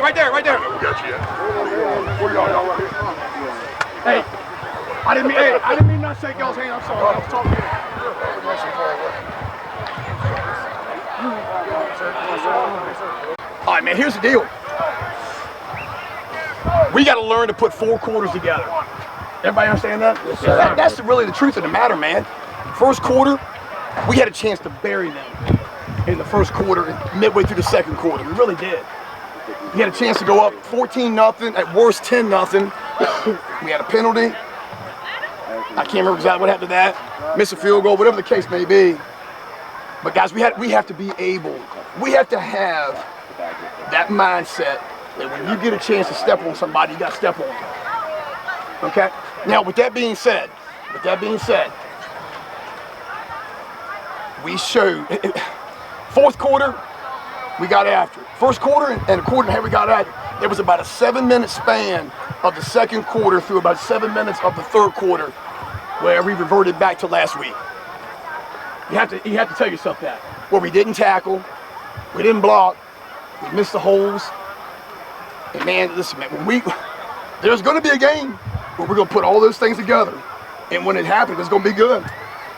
right there. We got you. Hey, I didn't mean not to shake y'all's hand. I'm sorry. I was talking to you. All right, man, here's the deal. We got to learn to put 4 quarters together. Everybody understand that? Yes, sir. That's really the truth of the matter, man. First quarter, we had a chance to bury them in the first quarter and midway through the second quarter. We really did. We had a chance to go up 14-0, at worst 10-0. We had a penalty. I can't remember exactly what happened to that. Miss a field goal, whatever the case may be. But guys, we have to be able, we have to have that mindset that when you get a chance to step on somebody, you got to step on them. Okay? Now, with that being said, we showed, fourth quarter, we got after it. First quarter and a quarter and a half we got after it. There was about a 7-minute span of the second quarter through about 7 minutes of the third quarter where we reverted back to last week. You have to tell yourself that. Where we didn't tackle, we didn't block, we missed the holes. And man, listen, man, there's going to be a game where we're going to put all those things together. And when it happens, it's going to be good.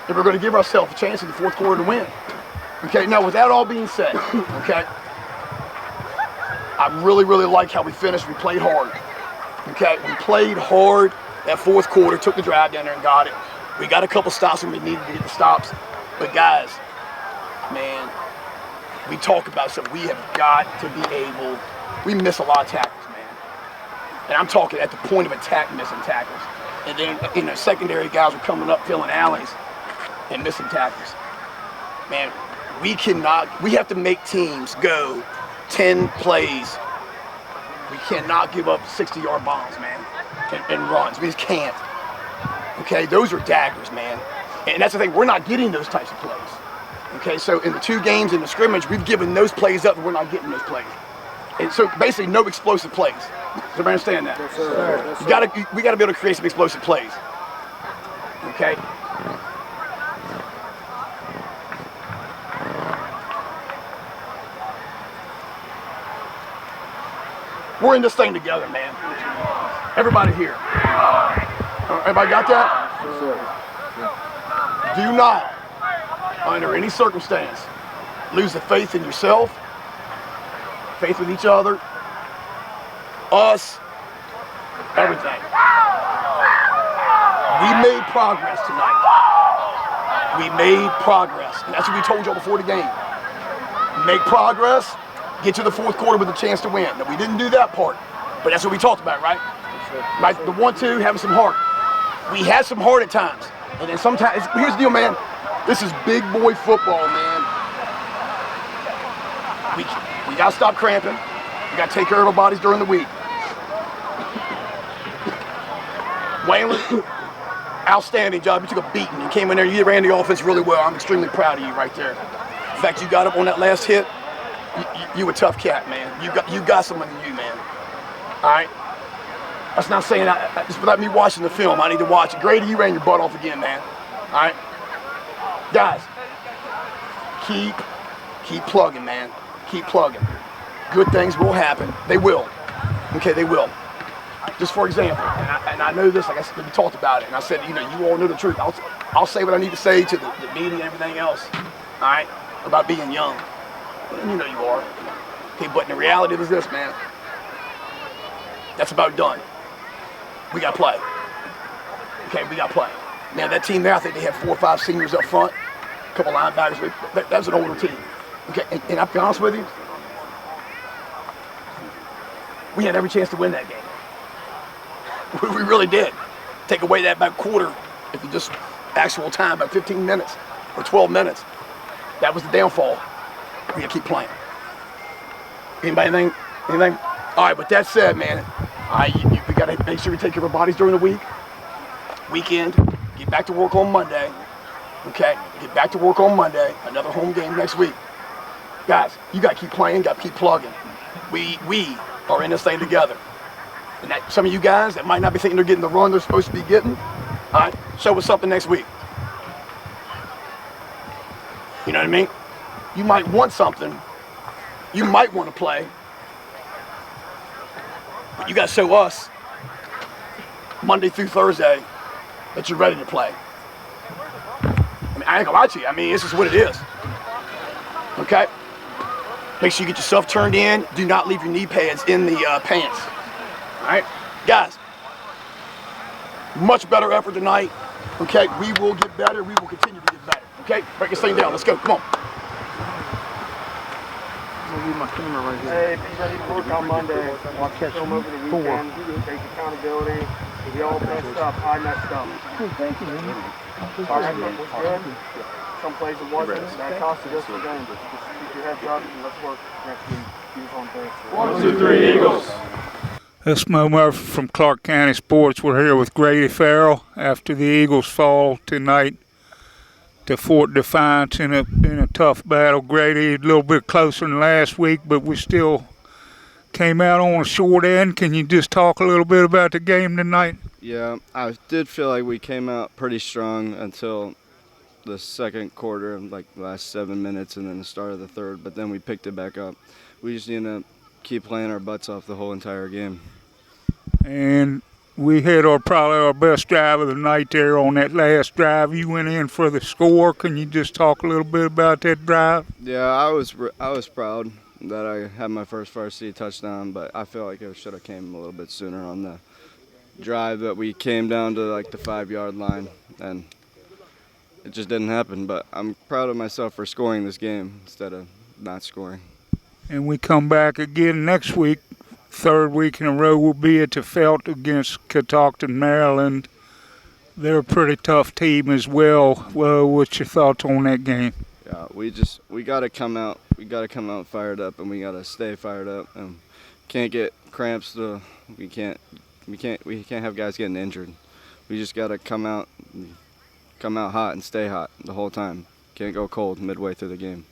And we're going to give ourselves a chance in the fourth quarter to win. Okay, now with that all being said, okay, I really, really like how we finished. We played hard. Okay, we played hard that fourth quarter, took the drive down there and got it. We got a couple stops when we needed to get the stops. But guys, man, we talk about something. We have got to be able, we miss a lot of tackles, man. And I'm talking at the point of attack, missing tackles. And then, secondary guys were coming up, filling alleys and missing tackles. Man, we have to make teams go 10 plays. We cannot give up 60-yard bombs, man, and runs. We just can't. Okay, those are daggers, man. And that's the thing, we're not getting those types of plays. Okay, so in the 2 games in the scrimmage, we've given those plays up and we're not getting those plays. And so basically no explosive plays. Does everybody understand that? Yes, sir. We gotta be able to create some explosive plays. Okay? We're in this thing together, man. Everybody here. Everybody got that? Yes, sir. Do not, under any circumstance, lose the faith in yourself, faith with each other, us, everything. We made progress tonight. We made progress. And that's what we told y'all before the game. Make progress, get to the fourth quarter with a chance to win. Now, we didn't do that part, but that's what we talked about, right? Right, the 1-2, having some heart. We had some heart at times. And then sometimes, here's the deal, man. This is big boy football, man. We got to stop cramping. We got to take care of our bodies during the week. Waylon, outstanding job. You took a beating. You came in there, you ran the offense really well. I'm extremely proud of you right there. In fact, you got up on that last hit. You a tough cat, man. You got someone in you, man. All right? That's not saying just without me watching the film. I need to watch it. Grady, you ran your butt off again, man. All right? Guys, keep plugging, man. Keep plugging. Good things will happen. They will. Okay, they will. Just for example, and I know this, like I said, we talked about it, and I said, you all know the truth. I'll say what I need to say to the media and everything else, all right, about being young. And you know you are. Okay, but the reality is this, man. That's about done. We got to play. Okay, we got to play. Now, that team there, I think they had 4 or 5 seniors up front, a couple linebackers. That was an older team. Okay, and I'll be honest with you, we had every chance to win that game. We really did. Take away that about quarter, if you just actual time, about 15 minutes or 12 minutes. That was the downfall. We got to keep playing. Anybody anything? All right, with that said, man, all right, we got to make sure we take care of our bodies during the week. Weekend, get back to work on Monday. Okay, get back to work on Monday. Another home game next week. Guys, you got to keep playing, got to keep plugging. We are in this thing together. And that, some of you guys that might not be thinking they're getting the run they're supposed to be getting, all right, show us something next week. You know what I mean? You might want something. You might want to play. But you got to show us Monday through Thursday that you're ready to play. I mean, I ain't gonna lie to you. I mean, this is what it is. Okay? Make sure you get yourself turned in. Do not leave your knee pads in the pants. All right? Guys, much better effort tonight. Okay? We will get better. We will continue to get better. Okay? Break this thing down. Let's go. Come on. I'm gonna leave my camera right here. Hey, be ready to work on Monday. Watch the film over the weekend. Take accountability. We all messed up. I messed up. Thank you, man. Our effort was good. Some plays it wasn't. That costed us the game. Just keep your heads up and let's work next week. Use on Thursday. 1, 2, 3, Eagles. This is Moe Murphy from Clarke County Sports. We're here with Grady Ferrell after the Eagles fall tonight to Fort Defiance in a tough battle. Grady, a little bit closer than last week, but we still came out on a short end. Can you just talk a little bit about the game tonight? Yeah, I did feel like we came out pretty strong until the second quarter, like the last 7 minutes, and then the start of the third, but then we picked it back up. We just need to keep playing our butts off the whole entire game. And we had probably our best drive of the night there on that last drive. You went in for the score. Can you just talk a little bit about that drive? Yeah, I was proud that I had my first varsity touchdown, but I feel like it should have came a little bit sooner on the drive that we came down to like the 5-yard line, and it just didn't happen. But I'm proud of myself for scoring this game instead of not scoring. And we come back again next week. Third week in a row we'll be at the Felt against Catoctin, Maryland. They're a pretty tough team as well. Well, what's your thoughts on that game? Yeah, we got to come out. We got to come out fired up, and we got to stay fired up. And can't get cramps. We can't have guys getting injured. We just got to come out hot and stay hot the whole time. Can't go cold midway through the game.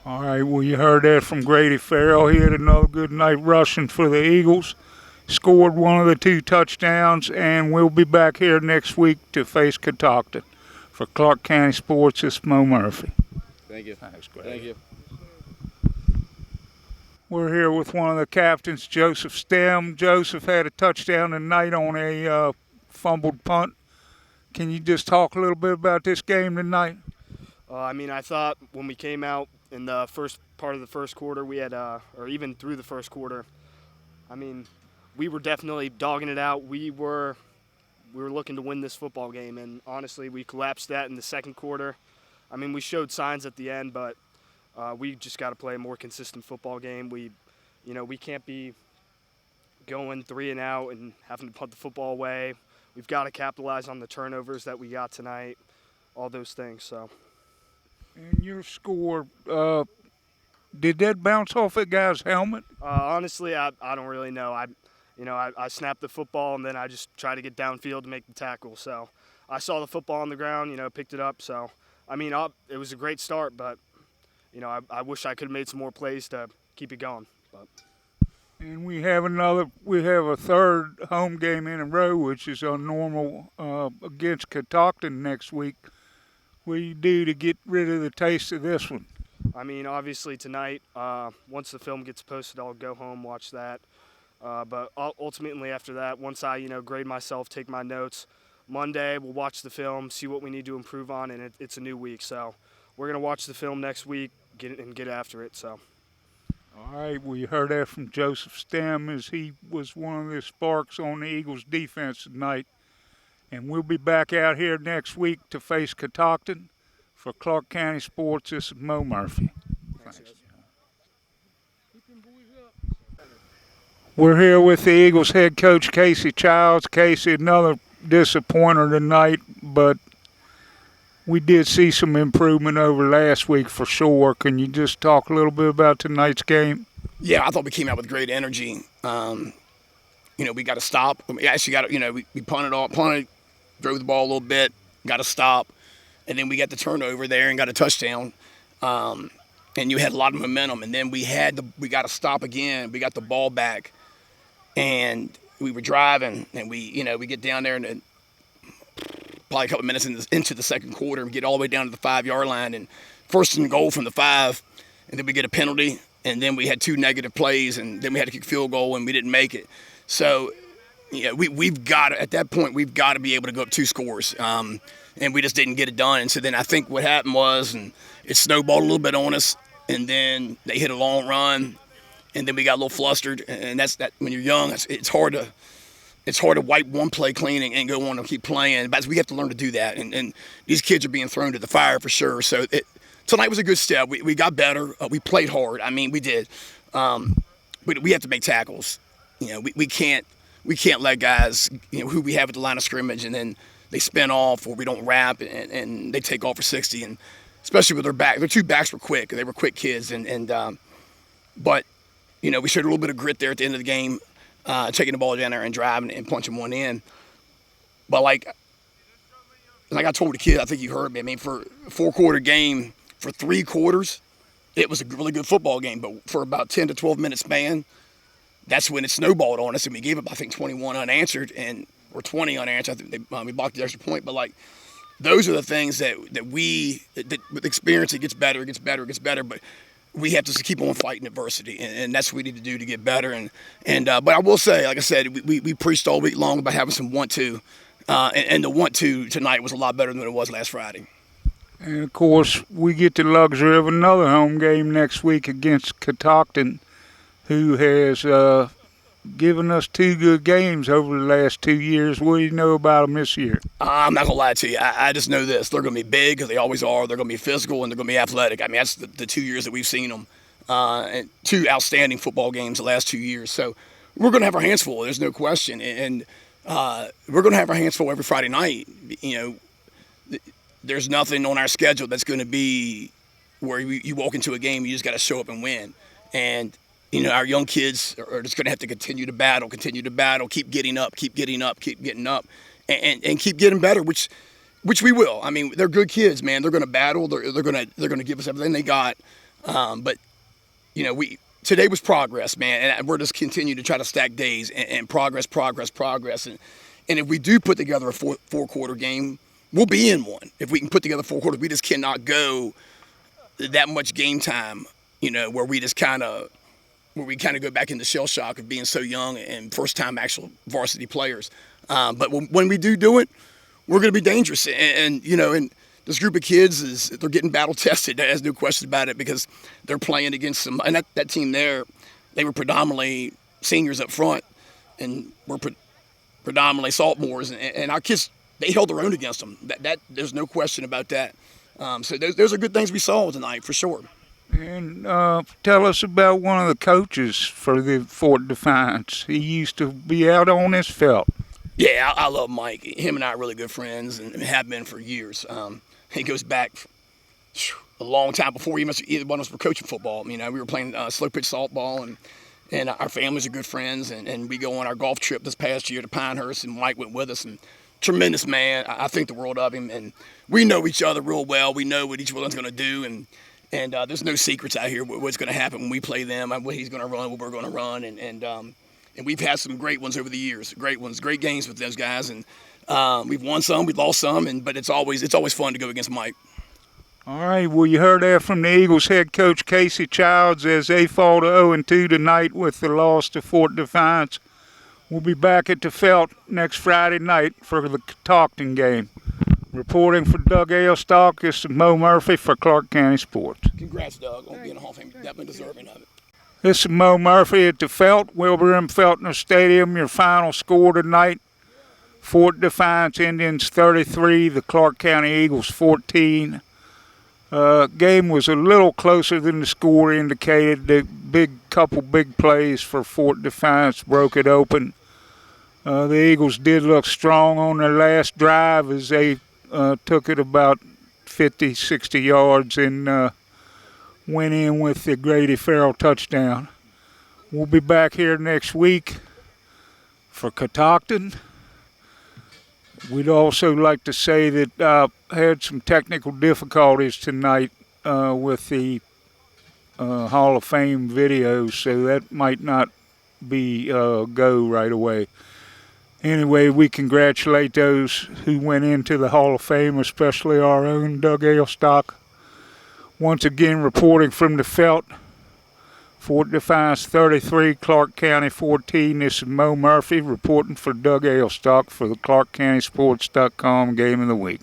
All right, well, you heard that from Grady Ferrell. He had another good night rushing for the Eagles. Scored one of the 2 touchdowns, and we'll be back here next week to face Catoctin. For Clarke County Sports, it's Moe Murphy. Thank you. Thanks, Grady. Thank you. We're here with one of the captains, Joseph Stem. Joseph had a touchdown tonight on a fumbled punt. Can you just talk a little bit about this game tonight? I mean, I thought when we came out in the first part of the first quarter, we had, or even through the first quarter, I mean, we were definitely dogging it out. We were looking to win this football game, and honestly, we collapsed that in the second quarter. I mean, we showed signs at the end, but we just got to play a more consistent football game. We can't be going 3 and out and having to punt the football away. We've got to capitalize on the turnovers that we got tonight, all those things. So. And your score, did that bounce off that guy's helmet? Honestly, I don't really know. I snapped the football, and then I just tried to get downfield to make the tackle. So I saw the football on the ground, picked it up. So, I mean, it was a great start, but, I wish I could have made some more plays to keep it going. But. And we have a third home game in a row, which is normal against Catoctin next week. What do you do to get rid of the taste of this one? I mean, obviously tonight, once the film gets posted, I'll go home, watch that. But ultimately after that, once I, grade myself, take my notes, Monday we'll watch the film, see what we need to improve on, and it's a new week. So we're going to watch the film next week get after it. So. All right, well, you heard that from Joseph Stem, as he was one of the sparks on the Eagles' defense tonight. And we'll be back out here next week to face Catoctin. For Clarke County Sports, this is Moe Murphy. Thanks. We're here with the Eagles head coach, Casey Childs. Casey, another disappointer tonight, but we did see some improvement over last week for sure. Can you just talk a little bit about tonight's game? Yeah, I thought we came out with great energy. We got to stop. We actually got to, we punted, drove the ball a little bit, got to stop, and then we got the turnover there and got a touchdown. And you had a lot of momentum, and then we got to stop again. We got the ball back, and we were driving, and we get down there and probably a couple of minutes into the second quarter, and get all the way down to the 5-yard line, and first and goal from the 5, and then we get a penalty, and then we had 2 negative plays, and then we had to kick field goal, and we didn't make it. So, we've got to, at that point, we've got to be able to go up 2 scores. And we just didn't get it done. And so then I think what happened was, and it snowballed a little bit on us, and then they hit a long run, and then we got a little flustered. And that's that. When you're young, it's hard to wipe one play clean and go on and keep playing. But we have to learn to do that. And these kids are being thrown to the fire for sure. So tonight was a good step. We got better. We played hard. I mean, we did. But we have to make tackles. We can't let guys, who we have at the line of scrimmage, and then they spin off or we don't wrap and they take off for 60. And especially with their 2 backs were quick. They were quick kids. But we showed a little bit of grit there at the end of the game, taking the ball down there and driving and punching one in. But like I told the kid, I think you heard me. I mean, for a 4-quarter game, for 3 quarters, it was a really good football game. But for about 10 to 12 minute span, that's when it snowballed on us, and we gave up, I think, 21 unanswered, or 20 unanswered. I think we blocked the extra point. But like, those are the things that with experience, it gets better. But we have to keep on fighting adversity, and that's what we need to do to get better. But I will say, like I said, we preached all week long about having some want-to, and the want-to tonight was a lot better than it was last Friday. And, of course, we get the luxury of another home game next week against Catoctin, who has given us 2 good games over the last 2 years. What do you know about them this year? I'm not going to lie to you. I just know this. They're going to be big, because they always are. They're going to be physical, and they're going to be athletic. I mean, that's the 2 years that we've seen them. And 2 outstanding football games the last 2 years. So we're going to have our hands full. There's no question. And we're going to have our hands full every Friday night. There's nothing on our schedule that's going to be where you walk into a game, you just got to show up and win. And our young kids are just going to have to continue to battle, keep getting up, and keep getting better, which we will. I mean, they're good kids, man. They're going to battle. They're going to give us everything they got. But today was progress, man, and we're just continue to try to stack days and progress. And if we do put together a 4-quarter game, we'll be in one. If we can put together 4 quarters, we just cannot go that much game time, where we kind of go back into shell shock of being so young and first-time actual varsity players. But when we do it, we're going to be dangerous. And this group of kids, they're getting battle-tested. There's no question about it, because they're playing against some – and that team there, they were predominantly seniors up front, and we're predominantly sophomores. And our kids, they held their own against them. That there's no question about that. So those are good things we saw tonight, for sure. And tell us about one of the coaches for the Fort Defiance. He used to be out on this felt. Yeah, I love Mike. Him and I are really good friends and have been for years. He goes back a long time before either one of us were coaching football. We were playing slow pitch softball, and our families are good friends. And we go on our golf trip this past year to Pinehurst, and Mike went with us. And tremendous man. I think the world of him. And we know each other real well. We know what each one's going to do. And there's no secrets out here what's going to happen when we play them, what he's going to run, what we're going to run. And we've had some great ones over the years, great games with those guys. And we've won some, we've lost some, but it's always fun to go against Mike. All right, well, you heard that from the Eagles head coach Casey Childs as they fall to 0-2 tonight with the loss to Fort Defiance. We'll be back at the Felt next Friday night for the Catoctin game. Reporting for Doug Ailstock, this is Moe Murphy for Clarke County Sports. Congrats, Doug, on being a Hall of Fame. Definitely deserving of it. This is Moe Murphy at the Felt, Wilbur M. Feltner Stadium. Your final score tonight, Fort Defiance Indians 33, the Clarke County Eagles 14. Game was a little closer than the score indicated. The couple big plays for Fort Defiance broke it open. The Eagles did look strong on their last drive as they took it about 50, 60 yards and went in with the Grady Ferrell touchdown. We'll be back here next week for Catoctin. We'd also like to say that I had some technical difficulties tonight with the Hall of Fame videos, so that might not be go right away. Anyway, we congratulate those who went into the Hall of Fame, especially our own Doug Ailstock. Once again, reporting from the Felt, Fort Defiance 33, Clarke County 14. This is Moe Murphy reporting for Doug Ailstock for the ClarkeCountySports.com Game of the Week.